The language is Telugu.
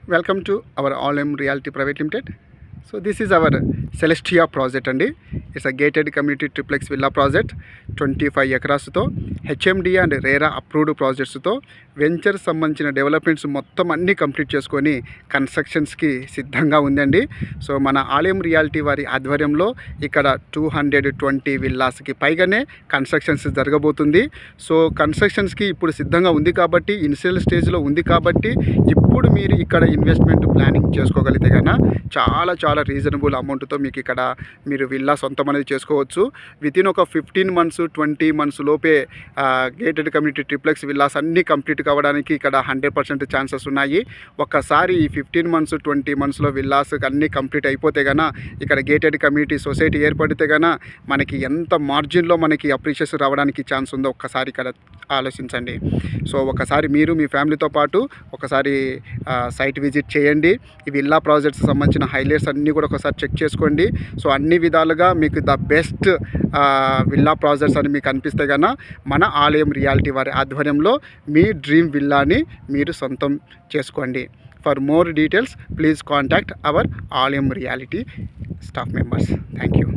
Welcome to our All-M Realty Private Limited. So this is our Celestia project అండి. It's a gated community triplex villa project 25 ఎకరాస్తో హెచ్ఎండి అండ్ రేరా అప్రూవ్డ్ ప్రాజెక్ట్స్తో వెంచర్ సంబంధించిన డెవలప్మెంట్స్ మొత్తం అన్నీ కంప్లీట్ చేసుకొని కన్స్ట్రక్షన్స్కి సిద్ధంగా ఉందండి. సో మన ఆలయం రియాలిటీ వారి ఆధ్వర్యంలో ఇక్కడ 220 విల్లాస్కి పైగానే కన్స్ట్రక్షన్స్ జరగబోతుంది. సో కన్స్ట్రక్షన్స్కి ఇప్పుడు సిద్ధంగా ఉంది కాబట్టి, ఇనిషియల్ స్టేజ్లో ఉంది కాబట్టి ఇప్పుడు మీరు ఇక్కడ ఇన్వెస్ట్మెంట్ ప్లానింగ్ చేసుకోగలిగితే కన్నా చాలా రీజనబుల్ అమౌంట్తో మీకు ఇక్కడ మీరు విల్లా సొంతం అనేది చేసుకోవచ్చు. వితిన్ ఒక 15 months 20 months లోపే గేటెడ్ కమ్యూనిటీ ట్రిప్లెక్స్ విల్లాస్ అన్నీ కంప్లీట్ కావడానికి ఇక్కడ 100% ఛాన్సెస్ ఉన్నాయి. ఒక్కసారి ఈ 15 months 20 monthsలో విల్లాస్ అన్నీ కంప్లీట్ అయిపోతే కన్నా ఇక్కడ గేటెడ్ కమ్యూనిటీ సొసైటీ ఏర్పడితే కన్నా మనకి ఎంత మార్జిన్లో మనకి అప్రిషియేషన్ రావడానికి ఛాన్స్ ఉందో ఒక్కసారి ఇక్కడ ఆలోచించండి. సో ఒకసారి మీరు మీ ఫ్యామిలీతో పాటు ఒకసారి సైట్ విజిట్ చేయండి. ఈ విల్లా ప్రాజెక్ట్స్ సంబంధించిన హైలైట్స్ అన్నీ కూడా ఒకసారి చెక్ చేసుకోండి. సో అన్ని విధాలుగా మీకు ద బెస్ట్ విల్లా ప్రాజెక్ట్స్ అని మీకు అనిపిస్తే కన్నా మన ఆలయం రియాలిటీ వారి ఆధ్వర్యంలో మీ డ్రీమ్ విల్లాని మీరు సొంతం చేసుకోండి. For more details please contact our Alayam Realty staff members. Thank you.